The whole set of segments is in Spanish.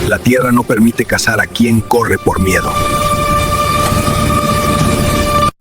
La tierra no permite cazar a quien corre por miedo.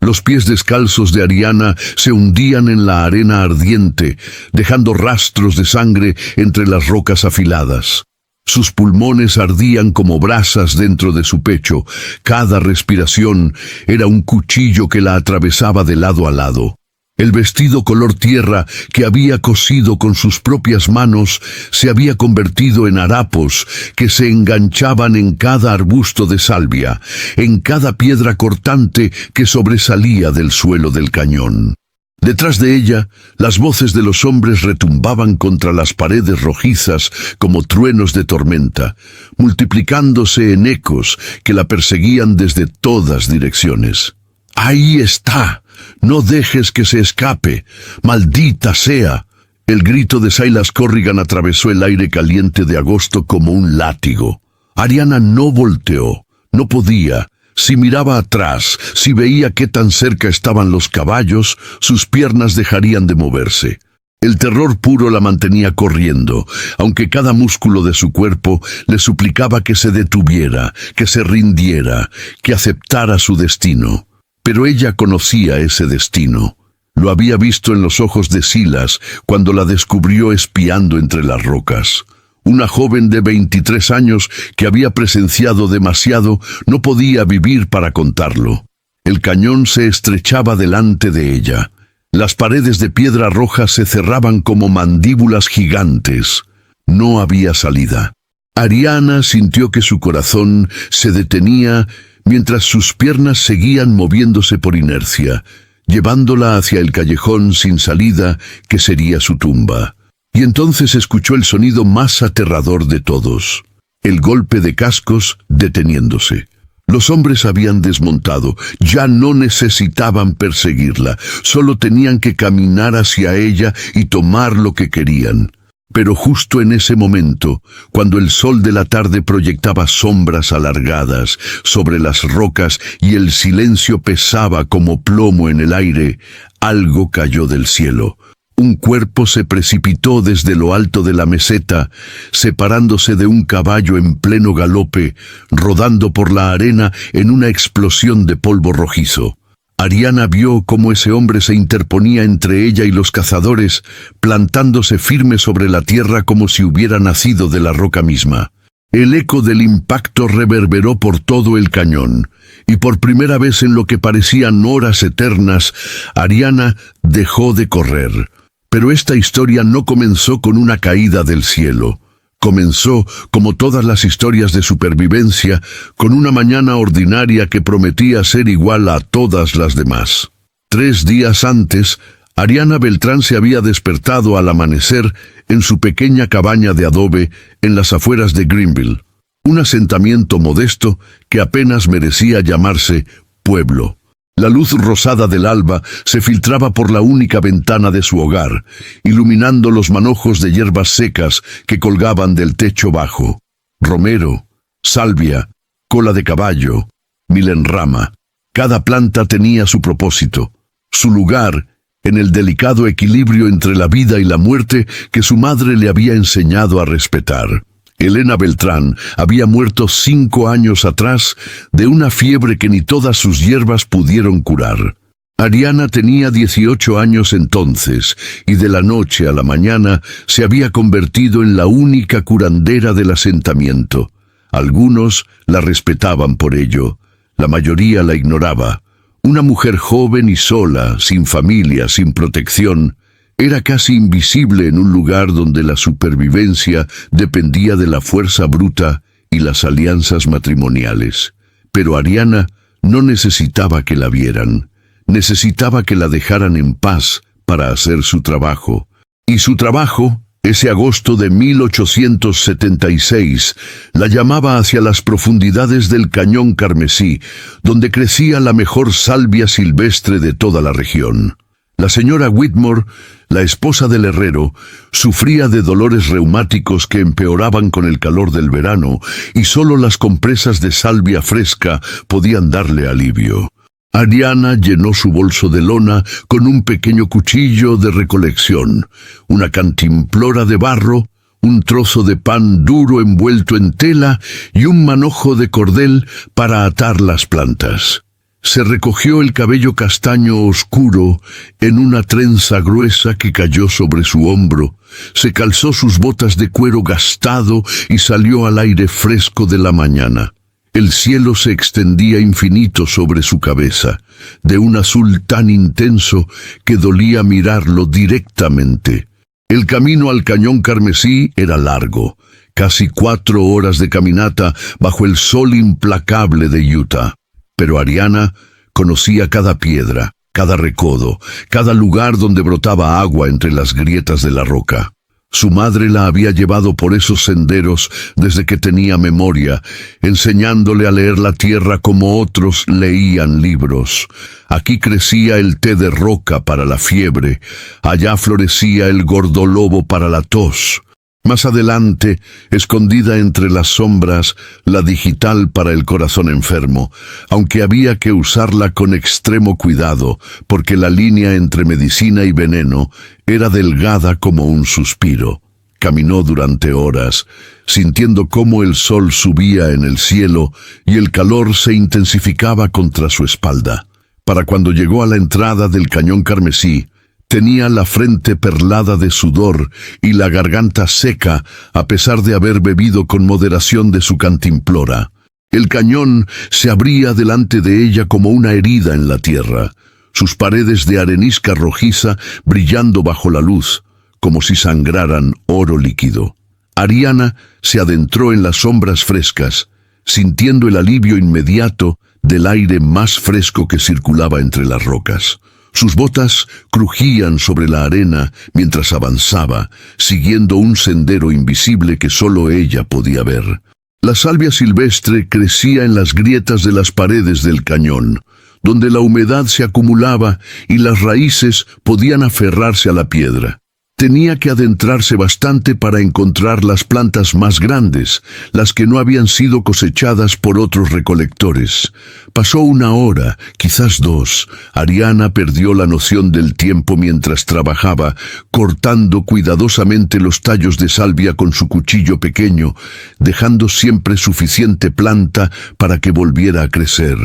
Los pies descalzos de Ariana se hundían en la arena ardiente, dejando rastros de sangre entre las rocas afiladas. Sus pulmones ardían como brasas dentro de su pecho. Cada respiración era un cuchillo que la atravesaba de lado a lado. El vestido color tierra que había cosido con sus propias manos se había convertido en harapos que se enganchaban en cada arbusto de salvia, en cada piedra cortante que sobresalía del suelo del cañón. Detrás de ella, las voces de los hombres retumbaban contra las paredes rojizas como truenos de tormenta, multiplicándose en ecos que la perseguían desde todas direcciones. ¡Ahí está! ¡No dejes que se escape! ¡Maldita sea! El grito de Silas Corrigan atravesó el aire caliente de agosto como un látigo. Ariana no volteó, no podía. Si miraba atrás, si veía qué tan cerca estaban los caballos, sus piernas dejarían de moverse. El terror puro la mantenía corriendo, aunque cada músculo de su cuerpo le suplicaba que se detuviera, que se rindiera, que aceptara su destino. Pero ella conocía ese destino. Lo había visto en los ojos de Silas cuando la descubrió espiando entre las rocas. Una joven de 23 años que había presenciado demasiado no podía vivir para contarlo. El cañón se estrechaba delante de ella. Las paredes de piedra roja se cerraban como mandíbulas gigantes. No había salida. Ariana sintió que su corazón se detenía mientras sus piernas seguían moviéndose por inercia, llevándola hacia el callejón sin salida que sería su tumba. Y entonces escuchó el sonido más aterrador de todos, el golpe de cascos deteniéndose. Los hombres habían desmontado, ya no necesitaban perseguirla, solo tenían que caminar hacia ella y tomar lo que querían. Pero justo en ese momento, cuando el sol de la tarde proyectaba sombras alargadas sobre las rocas y el silencio pesaba como plomo en el aire, algo cayó del cielo. Un cuerpo se precipitó desde lo alto de la meseta, separándose de un caballo en pleno galope, rodando por la arena en una explosión de polvo rojizo. Ariana vio cómo ese hombre se interponía entre ella y los cazadores, plantándose firme sobre la tierra como si hubiera nacido de la roca misma. El eco del impacto reverberó por todo el cañón, y por primera vez en lo que parecían horas eternas, Ariana dejó de correr. Pero esta historia no comenzó con una caída del cielo. Comenzó, como todas las historias de supervivencia, con una mañana ordinaria que prometía ser igual a todas las demás. 3 días antes, Ariana Beltrán se había despertado al amanecer en su pequeña cabaña de adobe en las afueras de Greenville, un asentamiento modesto que apenas merecía llamarse pueblo. La luz rosada del alba se filtraba por la única ventana de su hogar, iluminando los manojos de hierbas secas que colgaban del techo bajo. Romero, salvia, cola de caballo, milenrama. Cada planta tenía su propósito, su lugar en el delicado equilibrio entre la vida y la muerte que su madre le había enseñado a respetar. Elena Beltrán había muerto 5 años atrás de una fiebre que ni todas sus hierbas pudieron curar. Ariana tenía 18 años entonces, y de la noche a la mañana se había convertido en la única curandera del asentamiento. Algunos la respetaban por ello, la mayoría la ignoraba. Una mujer joven y sola, sin familia, sin protección, era casi invisible en un lugar donde la supervivencia dependía de la fuerza bruta y las alianzas matrimoniales. Pero Ariana no necesitaba que la vieran, necesitaba que la dejaran en paz para hacer su trabajo. Y su trabajo, ese agosto de 1876, la llamaba hacia las profundidades del Cañón Carmesí, donde crecía la mejor salvia silvestre de toda la región. La señora Whitmore, la esposa del herrero, sufría de dolores reumáticos que empeoraban con el calor del verano y solo las compresas de salvia fresca podían darle alivio. Ariana llenó su bolso de lona con un pequeño cuchillo de recolección, una cantimplora de barro, un trozo de pan duro envuelto en tela y un manojo de cordel para atar las plantas. Se recogió el cabello castaño oscuro en una trenza gruesa que cayó sobre su hombro, se calzó sus botas de cuero gastado y salió al aire fresco de la mañana. El cielo se extendía infinito sobre su cabeza, de un azul tan intenso que dolía mirarlo directamente. El camino al Cañón Carmesí era largo, casi 4 horas de caminata bajo el sol implacable de Utah. Pero Ariana conocía cada piedra, cada recodo, cada lugar donde brotaba agua entre las grietas de la roca. Su madre la había llevado por esos senderos desde que tenía memoria, enseñándole a leer la tierra como otros leían libros. Aquí crecía el té de roca para la fiebre, allá florecía el gordolobo para la tos. Más adelante, escondida entre las sombras, la digital para el corazón enfermo, aunque había que usarla con extremo cuidado, porque la línea entre medicina y veneno era delgada como un suspiro. Caminó durante horas, sintiendo cómo el sol subía en el cielo y el calor se intensificaba contra su espalda. Para cuando llegó a la entrada del Cañón Carmesí, tenía la frente perlada de sudor y la garganta seca a pesar de haber bebido con moderación de su cantimplora. El cañón se abría delante de ella como una herida en la tierra, sus paredes de arenisca rojiza brillando bajo la luz, como si sangraran oro líquido. Ariana se adentró en las sombras frescas, sintiendo el alivio inmediato del aire más fresco que circulaba entre las rocas. Sus botas crujían sobre la arena mientras avanzaba, siguiendo un sendero invisible que solo ella podía ver. La salvia silvestre crecía en las grietas de las paredes del cañón, donde la humedad se acumulaba y las raíces podían aferrarse a la piedra. Tenía que adentrarse bastante para encontrar las plantas más grandes, las que no habían sido cosechadas por otros recolectores. Pasó 1 hora, quizás 2. Ariana perdió la noción del tiempo mientras trabajaba, cortando cuidadosamente los tallos de salvia con su cuchillo pequeño, dejando siempre suficiente planta para que volviera a crecer.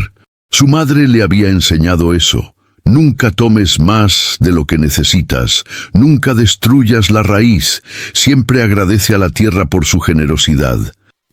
Su madre le había enseñado eso. Nunca tomes más de lo que necesitas, nunca destruyas la raíz, siempre agradece a la tierra por su generosidad.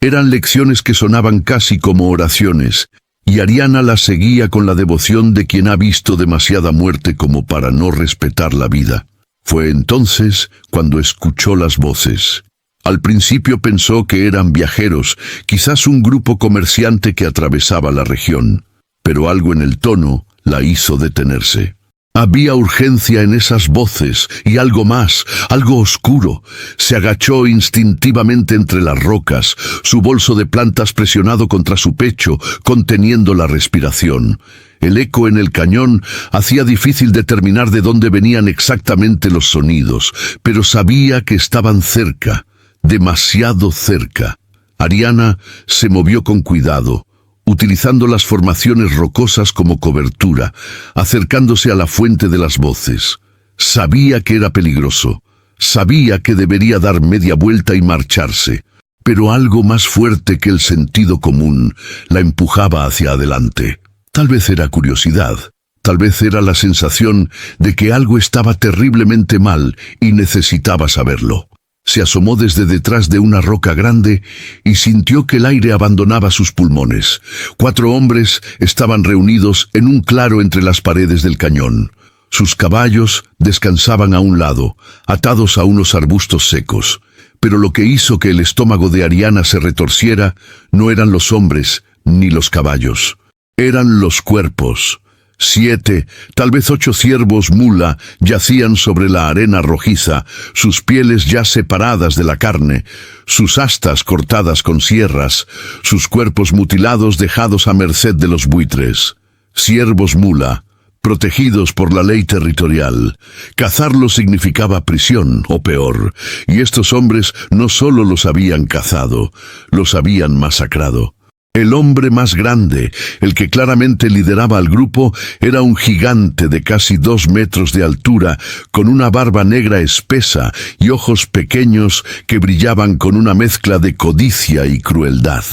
Eran lecciones que sonaban casi como oraciones, y Ariana las seguía con la devoción de quien ha visto demasiada muerte como para no respetar la vida. Fue entonces cuando escuchó las voces. Al principio pensó que eran viajeros, quizás un grupo comerciante que atravesaba la región, pero algo en el tono la hizo detenerse. Había urgencia en esas voces y algo más, algo oscuro. Se agachó instintivamente entre las rocas, su bolso de plantas presionado contra su pecho, conteniendo la respiración. El eco en el cañón hacía difícil determinar de dónde venían exactamente los sonidos, pero sabía que estaban cerca, demasiado cerca. Ariana se movió con cuidado, utilizando las formaciones rocosas como cobertura, acercándose a la fuente de las voces. Sabía que era peligroso, sabía que debería dar media vuelta y marcharse, pero algo más fuerte que el sentido común la empujaba hacia adelante. Tal vez era curiosidad, tal vez era la sensación de que algo estaba terriblemente mal y necesitaba saberlo. Se asomó desde detrás de una roca grande y sintió que el aire abandonaba sus pulmones. 4 hombres estaban reunidos en un claro entre las paredes del cañón. Sus caballos descansaban a un lado, atados a unos arbustos secos. Pero lo que hizo que el estómago de Ariana se retorciera no eran los hombres ni los caballos. Eran los cuerpos. 7, tal vez 8 ciervos mula yacían sobre la arena rojiza, sus pieles ya separadas de la carne, sus astas cortadas con sierras, sus cuerpos mutilados dejados a merced de los buitres. Ciervos mula, protegidos por la ley territorial. Cazarlos significaba prisión, o peor, y estos hombres no solo los habían cazado, los habían masacrado. El hombre más grande, el que claramente lideraba al grupo, era un gigante de casi 2 metros de altura, con una barba negra espesa y ojos pequeños que brillaban con una mezcla de codicia y crueldad.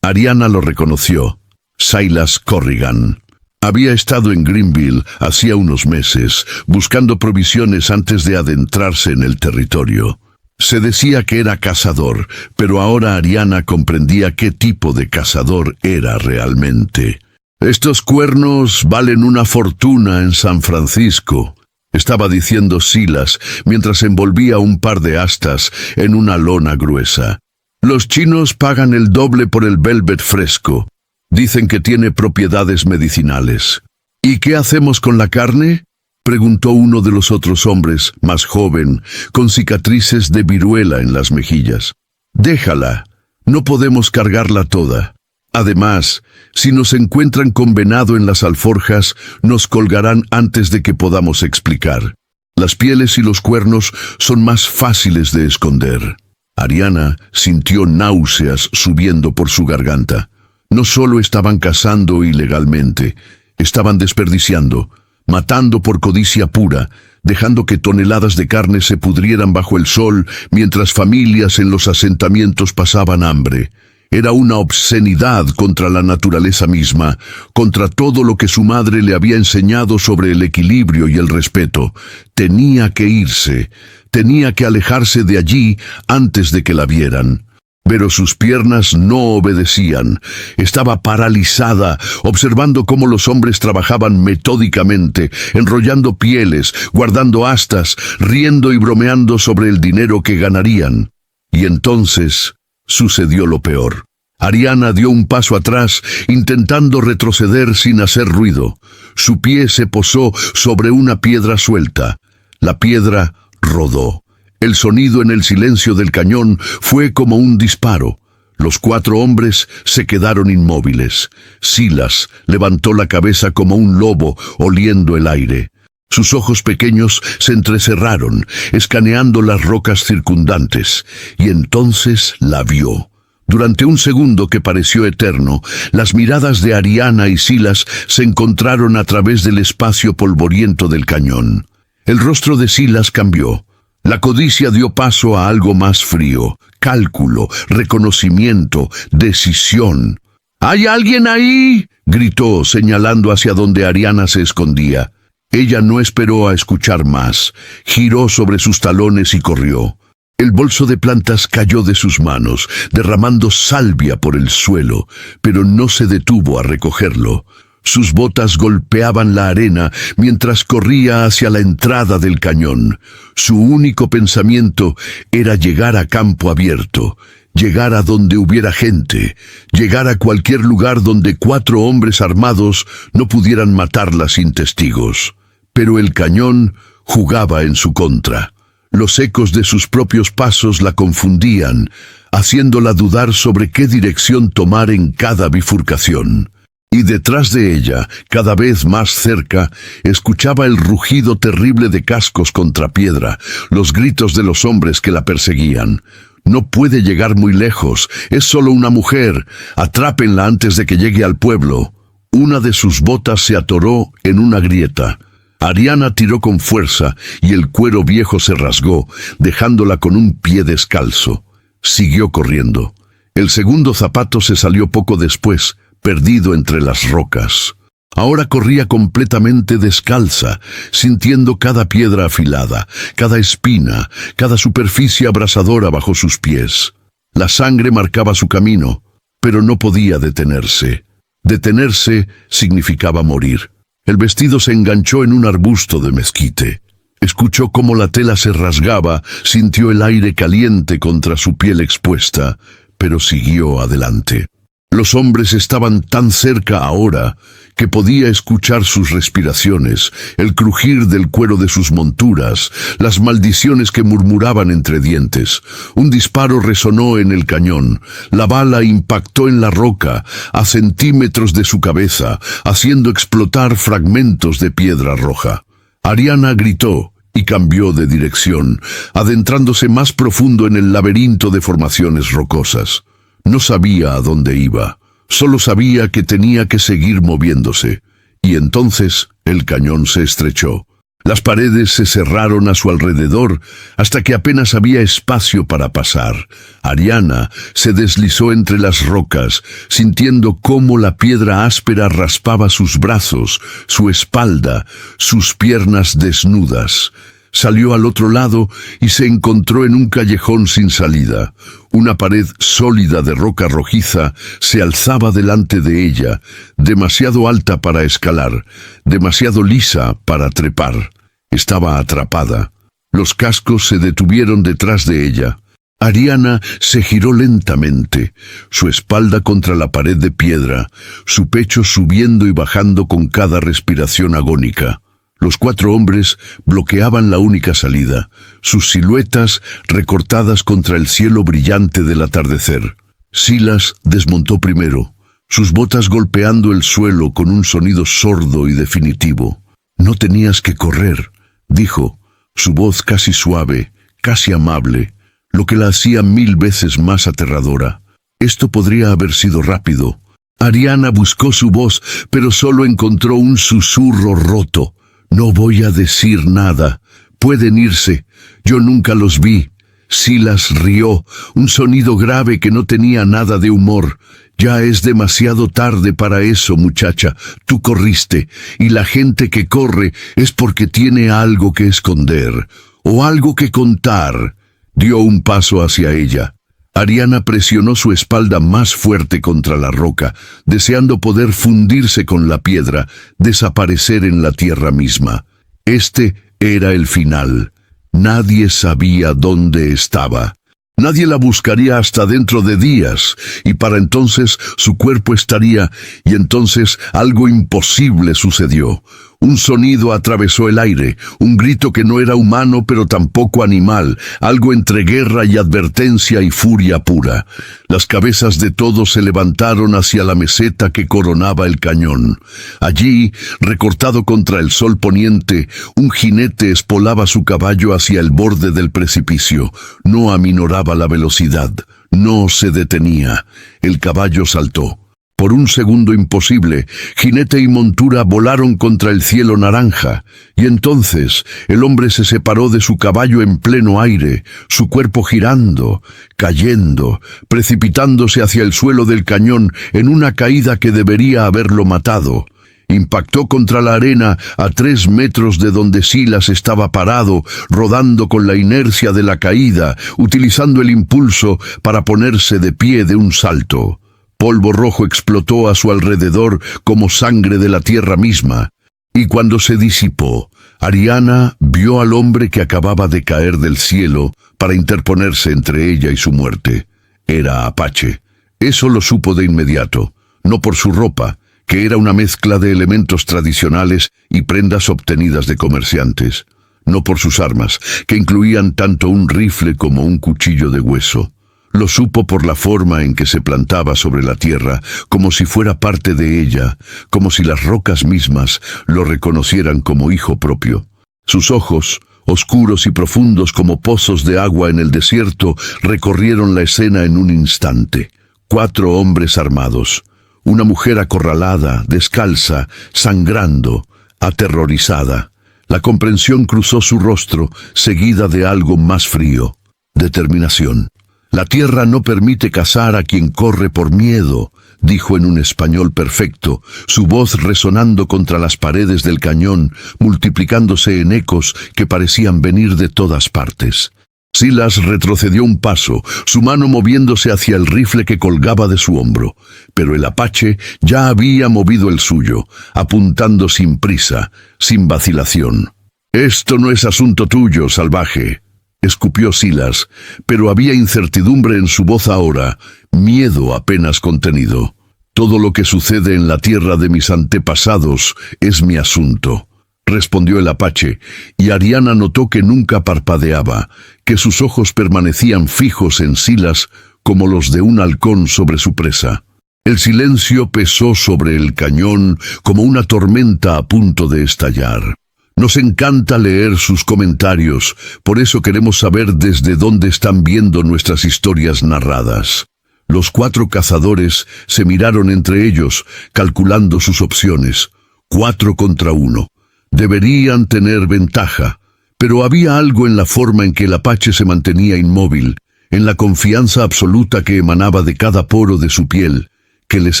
Ariana lo reconoció. Silas Corrigan. Había estado en Greenville hacía unos meses, buscando provisiones antes de adentrarse en el territorio. Se decía que era cazador, pero ahora Ariana comprendía qué tipo de cazador era realmente. «Estos cuernos valen una fortuna en San Francisco», estaba diciendo Silas mientras envolvía un par de astas en una lona gruesa. «Los chinos pagan el doble por el velvet fresco. Dicen que tiene propiedades medicinales». «¿Y qué hacemos con la carne?», preguntó uno de los otros hombres, más joven, con cicatrices de viruela en las mejillas. «Déjala, no podemos cargarla toda. Además, si nos encuentran con venado en las alforjas, nos colgarán antes de que podamos explicar. Las pieles y los cuernos son más fáciles de esconder». Ariana sintió náuseas subiendo por su garganta. No solo estaban cazando ilegalmente, estaban desperdiciando, matando por codicia pura, dejando que toneladas de carne se pudrieran bajo el sol mientras familias en los asentamientos pasaban hambre. Era una obscenidad contra la naturaleza misma, contra todo lo que su madre le había enseñado sobre el equilibrio y el respeto. Tenía que irse, tenía que alejarse de allí antes de que la vieran. Pero sus piernas no obedecían. Estaba paralizada, observando cómo los hombres trabajaban metódicamente, enrollando pieles, guardando astas, riendo y bromeando sobre el dinero que ganarían. Y entonces sucedió lo peor. Ariana dio un paso atrás, intentando retroceder sin hacer ruido. Su pie se posó sobre una piedra suelta. La piedra rodó. El sonido en el silencio del cañón fue como un disparo. Los 4 hombres se quedaron inmóviles. Silas levantó la cabeza como un lobo, oliendo el aire. Sus ojos pequeños se entrecerraron, escaneando las rocas circundantes, y entonces la vio. Durante un segundo que pareció eterno, las miradas de Ariana y Silas se encontraron a través del espacio polvoriento del cañón. El rostro de Silas cambió. La codicia dio paso a algo más frío, cálculo, reconocimiento, decisión. «¿Hay alguien ahí?», gritó, señalando hacia donde Ariana se escondía. Ella no esperó a escuchar más, giró sobre sus talones y corrió. El bolso de plantas cayó de sus manos, derramando salvia por el suelo, pero no se detuvo a recogerlo. Sus botas golpeaban la arena mientras corría hacia la entrada del cañón. Su único pensamiento era llegar a campo abierto, llegar a donde hubiera gente, llegar a cualquier lugar donde 4 hombres armados no pudieran matarla sin testigos. Pero el cañón jugaba en su contra. Los ecos de sus propios pasos la confundían, haciéndola dudar sobre qué dirección tomar en cada bifurcación. Y detrás de ella, cada vez más cerca, escuchaba el rugido terrible de cascos contra piedra, los gritos de los hombres que la perseguían. «No puede llegar muy lejos, es solo una mujer, atrápenla antes de que llegue al pueblo». Una de sus botas se atoró en una grieta. Ariana tiró con fuerza y el cuero viejo se rasgó, dejándola con un pie descalzo. Siguió corriendo. El segundo zapato se salió poco después, perdido entre las rocas. Ahora corría completamente descalza, sintiendo cada piedra afilada, cada espina, cada superficie abrasadora bajo sus pies. La sangre marcaba su camino, pero no podía detenerse. Detenerse significaba morir. El vestido se enganchó en un arbusto de mezquite. Escuchó cómo la tela se rasgaba, sintió el aire caliente contra su piel expuesta, pero siguió adelante. Los hombres estaban tan cerca ahora que podía escuchar sus respiraciones, el crujir del cuero de sus monturas, las maldiciones que murmuraban entre dientes. Un disparo resonó en el cañón. La bala impactó en la roca, a centímetros de su cabeza, haciendo explotar fragmentos de piedra roja. Ariana gritó y cambió de dirección, adentrándose más profundo en el laberinto de formaciones rocosas. No sabía a dónde iba. Solo sabía que tenía que seguir moviéndose. Y entonces el cañón se estrechó. Las paredes se cerraron a su alrededor hasta que apenas había espacio para pasar. Ariana se deslizó entre las rocas, sintiendo cómo la piedra áspera raspaba sus brazos, su espalda, sus piernas desnudas. Salió al otro lado y se encontró en un callejón sin salida. Una pared sólida de roca rojiza se alzaba delante de ella, demasiado alta para escalar, demasiado lisa para trepar. Estaba atrapada. Los cascos se detuvieron detrás de ella. Ariana se giró lentamente, su espalda contra la pared de piedra, su pecho subiendo y bajando con cada respiración agónica. Los 4 hombres bloqueaban la única salida, sus siluetas recortadas contra el cielo brillante del atardecer. Silas desmontó primero, sus botas golpeando el suelo con un sonido sordo y definitivo. «No tenías que correr», dijo, su voz casi suave, casi amable, lo que la hacía 1000 veces más aterradora. Esto podría haber sido rápido. Ariana buscó su voz, pero solo encontró un susurro roto. «No voy a decir nada. Pueden irse. Yo nunca los vi». Silas rió, un sonido grave que no tenía nada de humor. «Ya es demasiado tarde para eso, muchacha. Tú corriste, y la gente que corre es porque tiene algo que esconder, o algo que contar». Dio un paso hacia ella. Ariana presionó su espalda más fuerte contra la roca, deseando poder fundirse con la piedra, desaparecer en la tierra misma. Este era el final. Nadie sabía dónde estaba. Nadie la buscaría hasta dentro de días, y para entonces su cuerpo estaría, y entonces algo imposible sucedió. Un sonido atravesó el aire, un grito que no era humano pero tampoco animal, algo entre guerra y advertencia y furia pura. Las cabezas de todos se levantaron hacia la meseta que coronaba el cañón. Allí, recortado contra el sol poniente, un jinete espolaba su caballo hacia el borde del precipicio. No aminoraba la velocidad, no se detenía. El caballo saltó. Por un segundo imposible, jinete y montura volaron contra el cielo naranja, y entonces el hombre se separó de su caballo en pleno aire, su cuerpo girando, cayendo, precipitándose hacia el suelo del cañón en una caída que debería haberlo matado. Impactó contra la arena a 3 metros de donde Silas estaba parado, rodando con la inercia de la caída, utilizando el impulso para ponerse de pie de un salto. Polvo rojo explotó a su alrededor como sangre de la tierra misma, y cuando se disipó, Ariana vio al hombre que acababa de caer del cielo para interponerse entre ella y su muerte. Era Apache. Eso lo supo de inmediato, no por su ropa, que era una mezcla de elementos tradicionales y prendas obtenidas de comerciantes, no por sus armas, que incluían tanto un rifle como un cuchillo de hueso. Lo supo por la forma en que se plantaba sobre la tierra, como si fuera parte de ella, como si las rocas mismas lo reconocieran como hijo propio. Sus ojos, oscuros y profundos como pozos de agua en el desierto, recorrieron la escena en un instante. 4 hombres armados, una mujer acorralada, descalza, sangrando, aterrorizada. La comprensión cruzó su rostro, seguida de algo más frío: determinación. «La tierra no permite cazar a quien corre por miedo», dijo en un español perfecto, su voz resonando contra las paredes del cañón, multiplicándose en ecos que parecían venir de todas partes. Silas retrocedió un paso, su mano moviéndose hacia el rifle que colgaba de su hombro, pero el Apache ya había movido el suyo, apuntando sin prisa, sin vacilación. «Esto no es asunto tuyo, salvaje», escupió Silas, pero había incertidumbre en su voz ahora, miedo apenas contenido. «Todo lo que sucede en la tierra de mis antepasados es mi asunto», respondió el Apache, y Ariana notó que nunca parpadeaba, que sus ojos permanecían fijos en Silas como los de un halcón sobre su presa. El silencio pesó sobre el cañón como una tormenta a punto de estallar. Nos encanta leer sus comentarios, por eso queremos saber desde dónde están viendo nuestras historias narradas. Los 4 cazadores se miraron entre ellos, calculando sus opciones. 4 contra 1. Deberían tener ventaja, pero había algo en la forma en que el apache se mantenía inmóvil, en la confianza absoluta que emanaba de cada poro de su piel, que les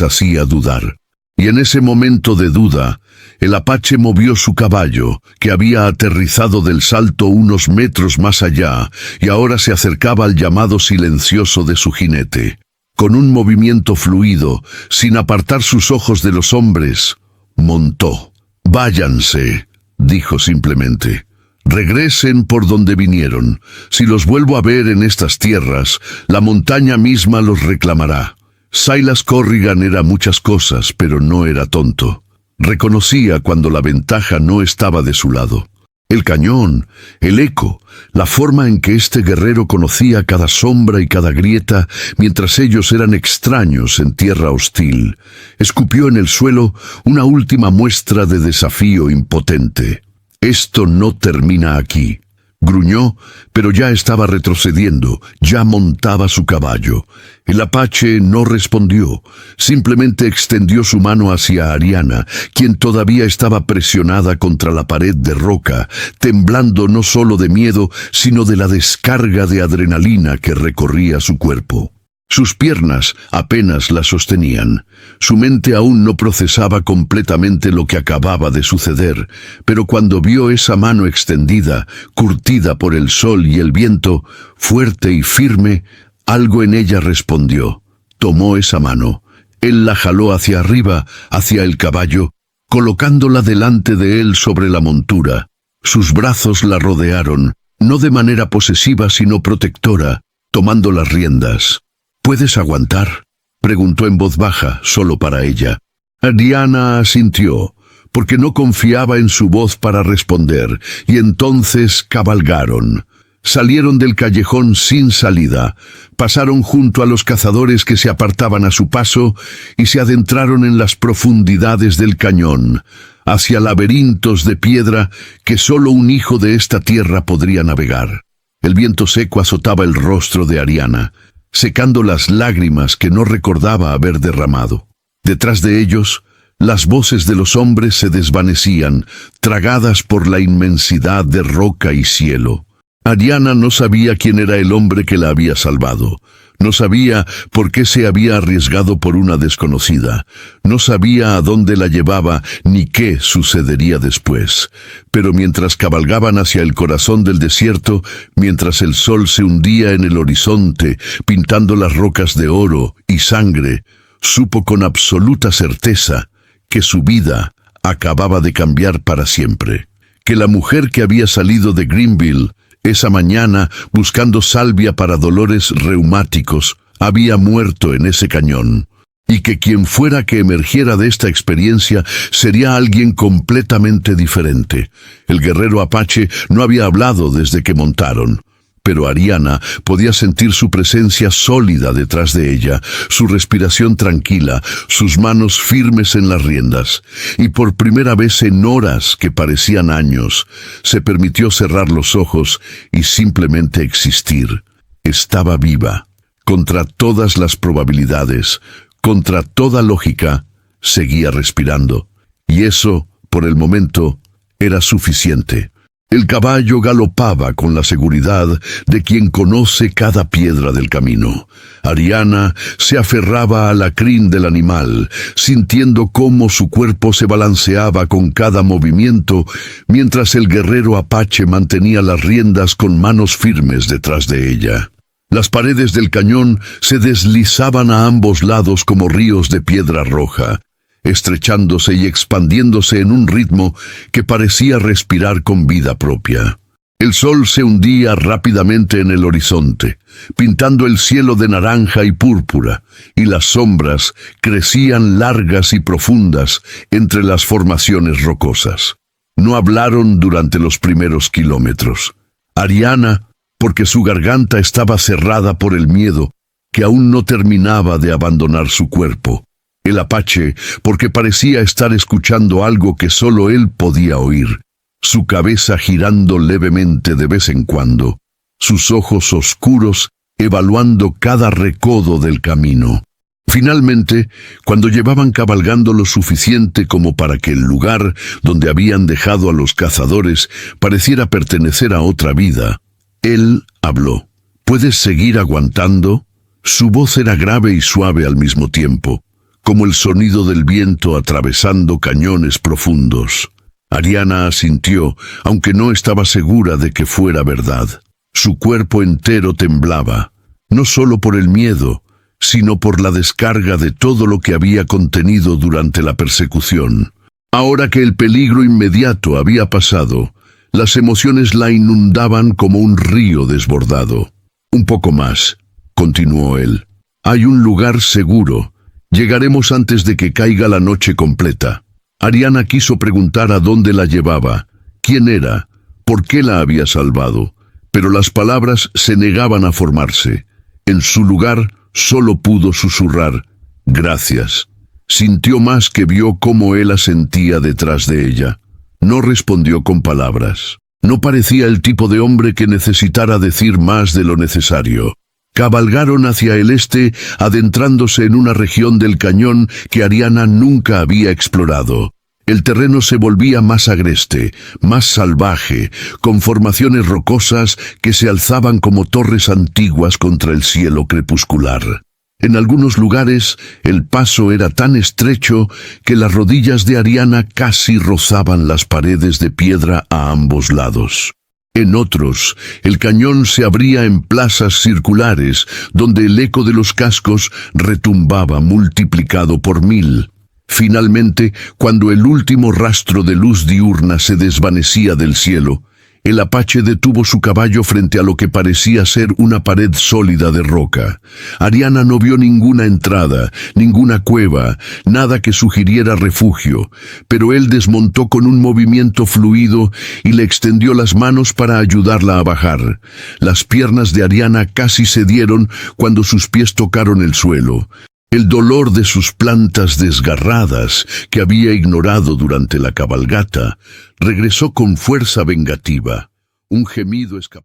hacía dudar. Y en ese momento de duda, el apache movió su caballo, que había aterrizado del salto unos metros más allá, y ahora se acercaba al llamado silencioso de su jinete. Con un movimiento fluido, sin apartar sus ojos de los hombres, montó. «Váyanse», dijo simplemente. «Regresen por donde vinieron. Si los vuelvo a ver en estas tierras, la montaña misma los reclamará». Silas Corrigan era muchas cosas, pero no era tonto. Reconocía cuando la ventaja no estaba de su lado. El cañón, el eco, la forma en que este guerrero conocía cada sombra y cada grieta, mientras ellos eran extraños en tierra hostil. Escupió en el suelo una última muestra de desafío impotente. «Esto no termina aquí». Gruñó, pero ya estaba retrocediendo, ya montaba su caballo. El apache no respondió, simplemente extendió su mano hacia Ariana, quien todavía estaba presionada contra la pared de roca, temblando no solo de miedo, sino de la descarga de adrenalina que recorría su cuerpo. Sus piernas apenas la sostenían. Su mente aún no procesaba completamente lo que acababa de suceder, pero cuando vio esa mano extendida, curtida por el sol y el viento, fuerte y firme, algo en ella respondió. Tomó esa mano. Él la jaló hacia arriba, hacia el caballo, colocándola delante de él sobre la montura. Sus brazos la rodearon, no de manera posesiva sino protectora, tomando las riendas. «¿Puedes aguantar?», preguntó en voz baja, solo para ella. Ariana asintió, porque no confiaba en su voz para responder, y entonces cabalgaron. Salieron del callejón sin salida, pasaron junto a los cazadores que se apartaban a su paso y se adentraron en las profundidades del cañón, hacia laberintos de piedra que solo un hijo de esta tierra podría navegar. El viento seco azotaba el rostro de Ariana, secando las lágrimas que no recordaba haber derramado. Detrás de ellos, las voces de los hombres se desvanecían, tragadas por la inmensidad de roca y cielo. Ariana no sabía quién era el hombre que la había salvado. No sabía por qué se había arriesgado por una desconocida. No sabía a dónde la llevaba ni qué sucedería después. Pero mientras cabalgaban hacia el corazón del desierto, mientras el sol se hundía en el horizonte, pintando las rocas de oro y sangre, supo con absoluta certeza que su vida acababa de cambiar para siempre. Que la mujer que había salido de Greenville esa mañana, buscando salvia para dolores reumáticos, había muerto en ese cañón, y que quien fuera que emergiera de esta experiencia sería alguien completamente diferente. El guerrero apache no había hablado desde que montaron, pero Ariana podía sentir su presencia sólida detrás de ella, su respiración tranquila, sus manos firmes en las riendas. Y por primera vez en horas que parecían años, se permitió cerrar los ojos y simplemente existir. Estaba viva. Contra todas las probabilidades, contra toda lógica, seguía respirando. Y eso, por el momento, era suficiente. El caballo galopaba con la seguridad de quien conoce cada piedra del camino. Ariana se aferraba a la crin del animal, sintiendo cómo su cuerpo se balanceaba con cada movimiento, mientras el guerrero apache mantenía las riendas con manos firmes detrás de ella. Las paredes del cañón se deslizaban a ambos lados como ríos de piedra roja, estrechándose y expandiéndose en un ritmo que parecía respirar con vida propia. El sol se hundía rápidamente en el horizonte, pintando el cielo de naranja y púrpura, y las sombras crecían largas y profundas entre las formaciones rocosas. No hablaron durante los primeros kilómetros. Ariana, porque su garganta estaba cerrada por el miedo, que aún no terminaba de abandonar su cuerpo. El apache, porque parecía estar escuchando algo que solo él podía oír, su cabeza girando levemente de vez en cuando, sus ojos oscuros evaluando cada recodo del camino. Finalmente, cuando llevaban cabalgando lo suficiente como para que el lugar donde habían dejado a los cazadores pareciera pertenecer a otra vida, él habló. ¿Puedes seguir aguantando? Su voz era grave y suave al mismo tiempo, como el sonido del viento atravesando cañones profundos. Ariana asintió, aunque no estaba segura de que fuera verdad. Su cuerpo entero temblaba, no solo por el miedo, sino por la descarga de todo lo que había contenido durante la persecución. Ahora que el peligro inmediato había pasado, las emociones la inundaban como un río desbordado. Un poco más, continuó él. Hay un lugar seguro. Llegaremos antes de que caiga la noche completa. Ariana quiso preguntar a dónde la llevaba, quién era, por qué la había salvado, pero las palabras se negaban a formarse. En su lugar, solo pudo susurrar, «Gracias». Sintió más que vio cómo él asentía detrás de ella. No respondió con palabras. No parecía el tipo de hombre que necesitara decir más de lo necesario. Cabalgaron hacia el este, adentrándose en una región del cañón que Ariana nunca había explorado. El terreno se volvía más agreste, más salvaje, con formaciones rocosas que se alzaban como torres antiguas contra el cielo crepuscular. En algunos lugares, el paso era tan estrecho que las rodillas de Ariana casi rozaban las paredes de piedra a ambos lados. En otros, el cañón se abría en plazas circulares, donde el eco de los cascos retumbaba multiplicado por 1000. Finalmente, cuando el último rastro de luz diurna se desvanecía del cielo, el apache detuvo su caballo frente a lo que parecía ser una pared sólida de roca. Ariana no vio ninguna entrada, ninguna cueva, nada que sugiriera refugio, pero él desmontó con un movimiento fluido y le extendió las manos para ayudarla a bajar. Las piernas de Ariana casi cedieron cuando sus pies tocaron el suelo. El dolor de sus plantas desgarradas, que había ignorado durante la cabalgata, regresó con fuerza vengativa. Un gemido escapó.